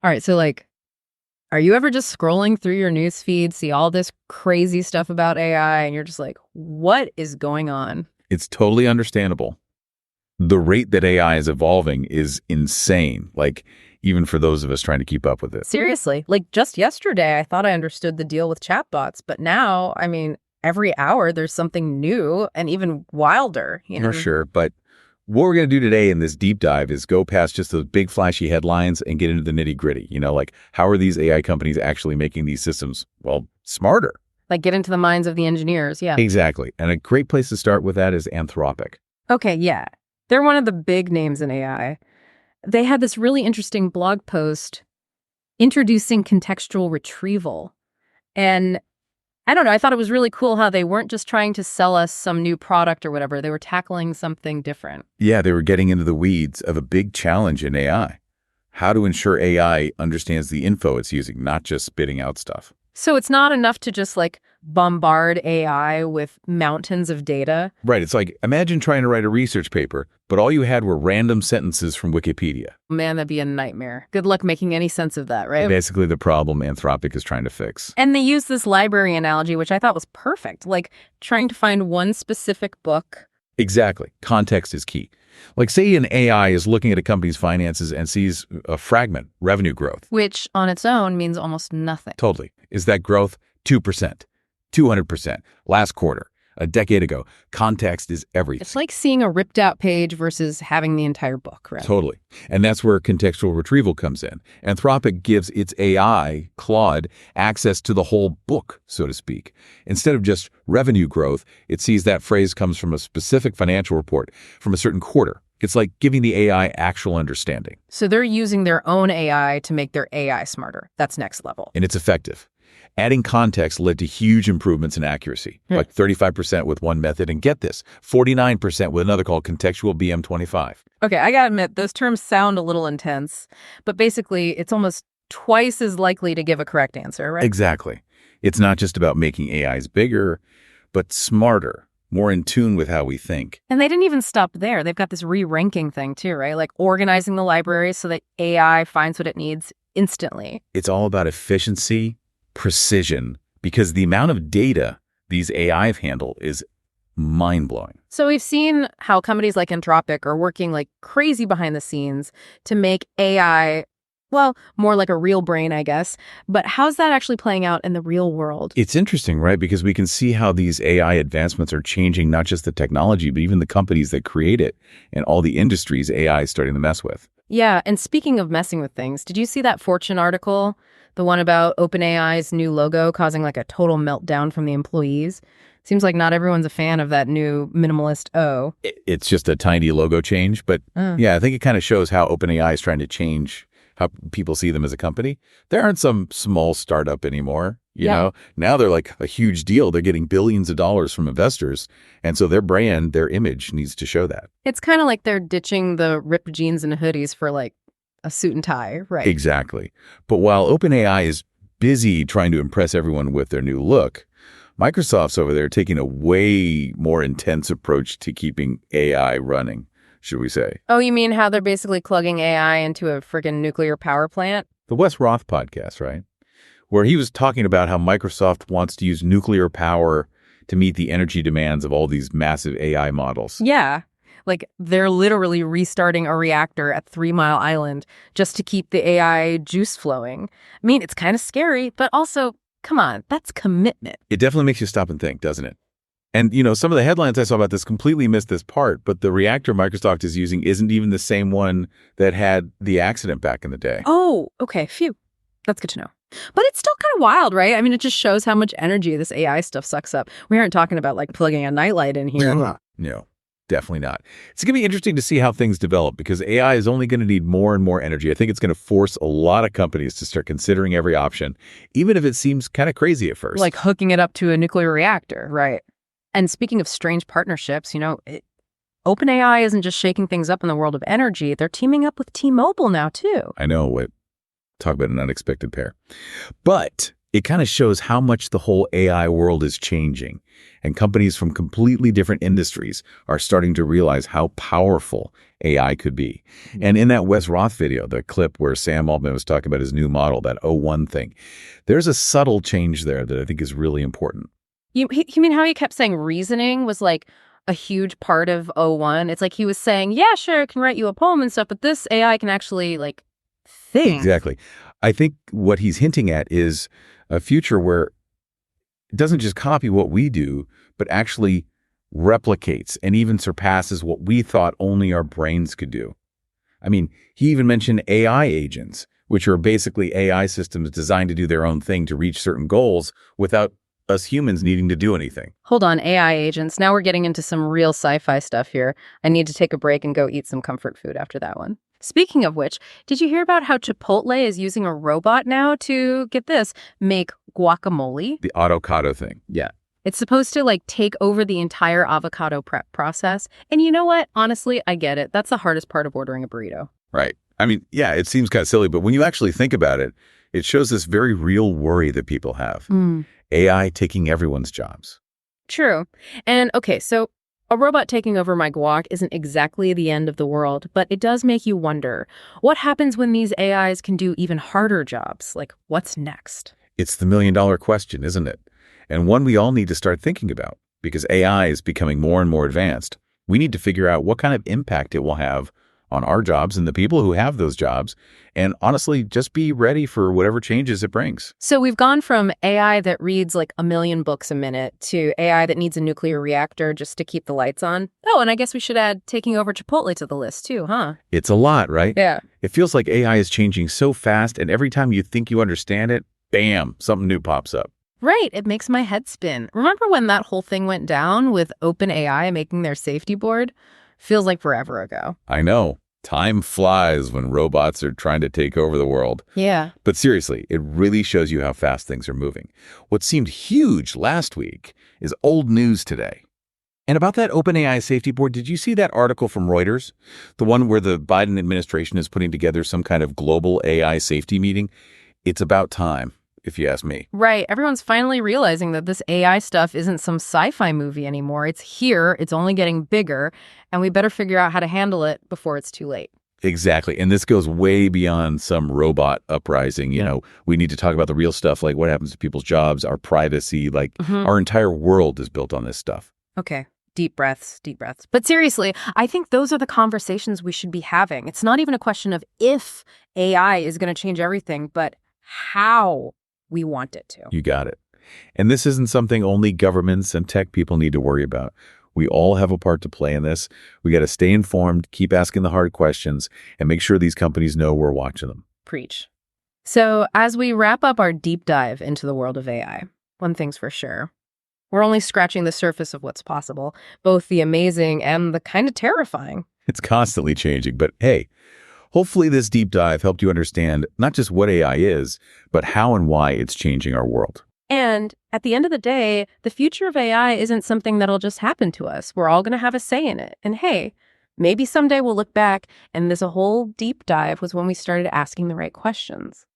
All right, so are you ever just scrolling through your news feed, see all this crazy stuff about AI, and you're just like, what is going on? It's totally understandable. The rate that AI is evolving is insane, even for those of us trying to keep up with it. Seriously, just yesterday, I thought I understood the deal with chatbots, but now, every hour there's something new and even wilder. For sure, but what we're going to do today in this deep dive is go past just those big flashy headlines and get into the nitty-gritty. How are these AI companies actually making these systems, smarter? Get into the minds of the engineers, yeah. Exactly. And a great place to start with that is Anthropic. Okay, yeah. They're one of the big names in AI. They had this really interesting blog post introducing contextual retrieval. And I don't know, I thought it was really cool how they weren't just trying to sell us some new product or whatever. They were tackling something different. Yeah, they were getting into the weeds of a big challenge in AI. How to ensure AI understands the info it's using, not just spitting out stuff. So it's not enough to just bombard AI with mountains of data. Right. It's imagine trying to write a research paper, but all you had were random sentences from Wikipedia. Man, that'd be a nightmare. Good luck making any sense of that, right? Basically the problem Anthropic is trying to fix. And they use this library analogy, which I thought was perfect, trying to find one specific book. Exactly. Context is key. Say an AI is looking at a company's finances and sees a fragment, revenue growth. Which on its own means almost nothing. Totally. Is that growth 2%, 200%, last quarter, a decade ago? Context is everything. It's like seeing a ripped out page versus having the entire book, right? Totally. And that's where contextual retrieval comes in. Anthropic gives its AI, Claude, access to the whole book, so to speak. Instead of just revenue growth, it sees that phrase comes from a specific financial report from a certain quarter. It's like giving the AI actual understanding. So they're using their own AI to make their AI smarter. That's next level. And it's effective. Adding context led to huge improvements in accuracy, 35% with one method, and get this, 49% with another called Contextual BM25. Okay, I gotta admit, those terms sound a little intense, but basically it's almost twice as likely to give a correct answer, right? Exactly. It's not just about making AIs bigger, but smarter, more in tune with how we think. And they didn't even stop there. They've got this re-ranking thing too, right? Organizing the library so that AI finds what it needs instantly. It's all about efficiency, precision, because the amount of data these AI handle is mind-blowing. So we've seen how companies like Anthropic are working like crazy behind the scenes to make AI, more like a real brain, I guess. But how's that actually playing out in the real world? It's interesting, right? Because we can see how these AI advancements are changing not just the technology, but even the companies that create it and all the industries AI is starting to mess with. Yeah, and speaking of messing with things, did you see that Fortune article? The one about OpenAI's new logo causing a total meltdown from the employees? Seems like not everyone's a fan of that new minimalist O. It's just a tiny logo change, but yeah, I think it kind of shows how OpenAI is trying to change how people see them as a company. They aren't some small startup anymore. You know, now they're a huge deal. They're getting billions of dollars from investors. And so their brand, their image needs to show that. It's kind of like they're ditching the ripped jeans and hoodies for a suit and tie, right? Exactly. But while OpenAI is busy trying to impress everyone with their new look, Microsoft's over there taking a way more intense approach to keeping AI running, should we say. Oh, you mean how they're basically plugging AI into a friggin' nuclear power plant? The Wes Roth podcast, right? Where he was talking about how Microsoft wants to use nuclear power to meet the energy demands of all these massive AI models. Yeah. They're literally restarting a reactor at 3 Mile Island just to keep the AI juice flowing. I mean, it's kind of scary, but also, come on, that's commitment. It definitely makes you stop and think, doesn't it? And, some of the headlines I saw about this completely missed this part, but the reactor Microsoft is using isn't even the same one that had the accident back in the day. Oh, okay. Phew. That's good to know. But it's still kind of wild, right? I mean, it just shows how much energy this AI stuff sucks up. We aren't talking about plugging a nightlight in here. No, definitely not. It's going to be interesting to see how things develop because AI is only going to need more and more energy. I think it's going to force a lot of companies to start considering every option, even if it seems kind of crazy at first. Like hooking it up to a nuclear reactor, right? And speaking of strange partnerships, OpenAI isn't just shaking things up in the world of energy. They're teaming up with T-Mobile now, too. I know. Talk about an unexpected pair. But It kind of shows how much the whole AI world is changing, and companies from completely different industries are starting to realize how powerful AI could be. And in that Wes Roth video, the clip where Sam Altman was talking about his new model, that O1 thing, there's a subtle change there that I think is really important. You mean how he kept saying reasoning was like a huge part of O1? It's like he was saying, yeah, sure, it can write you a poem and stuff, but this AI can actually like think. Exactly. I think what he's hinting at is a future where it doesn't just copy what we do, but actually replicates and even surpasses what we thought only our brains could do. I mean, he even mentioned AI agents, which are basically AI systems designed to do their own thing to reach certain goals without us humans needing to do anything. Hold on, AI agents. Now we're getting into some real sci-fi stuff here. I need to take a break and go eat some comfort food after that one. Speaking of which, did you hear about how Chipotle is using a robot now to, get this, make guacamole? The avocado thing. Yeah. It's supposed to like take over the entire avocado prep process. And you know what? Honestly, I get it. That's the hardest part of ordering a burrito. Right. I mean, yeah, it seems kind of silly, but when you actually think about it, it shows this very real worry that people have. AI taking everyone's jobs. True. And okay, so a robot taking over my guac isn't exactly the end of the world, but it does make you wonder, what happens when these AIs can do even harder jobs? Like, what's next? It's the million-dollar question, isn't it? And one we all need to start thinking about, because AI is becoming more and more advanced. We need to figure out what kind of impact it will have on our jobs and the people who have those jobs, and honestly, just be ready for whatever changes it brings. So we've gone from AI that reads like 1 million books a minute to AI that needs a nuclear reactor just to keep the lights on. Oh, and I guess we should add taking over Chipotle to the list too, huh? It's a lot, right? Yeah. It feels like AI is changing so fast, and every time you think you understand it, bam, something new pops up. Right. It makes my head spin. Remember when that whole thing went down with OpenAI making their safety board? Feels like forever ago. I know. Time flies when robots are trying to take over the world. Yeah. But seriously, it really shows you how fast things are moving. What seemed huge last week is old news today. And about that OpenAI safety board, did you see that article from Reuters? The one where the Biden administration is putting together some kind of global AI safety meeting? It's about time, if you ask me. Right. Everyone's finally realizing that this AI stuff isn't some sci-fi movie anymore. It's here. It's only getting bigger. And we better figure out how to handle it before it's too late. Exactly. And this goes way beyond some robot uprising. You know, we need to talk about the real stuff, like what happens to people's jobs, our privacy, like our entire world is built on this stuff. Okay. Deep breaths, deep breaths. But seriously, I think those are the conversations we should be having. It's not even a question of if AI is going to change everything, but how we want it to. You got it. And this isn't something only governments and tech people need to worry about. We all have a part to play in this. We got to stay informed, keep asking the hard questions, and make sure these companies know we're watching them. Preach. So as we wrap up our deep dive into the world of AI, one thing's for sure. We're only scratching the surface of what's possible, both the amazing and the kind of terrifying. It's constantly changing, but hey, hopefully this deep dive helped you understand not just what AI is, but how and why it's changing our world. And at the end of the day, the future of AI isn't something that'll just happen to us. We're all going to have a say in it. And hey, maybe someday we'll look back and this whole deep dive was when we started asking the right questions.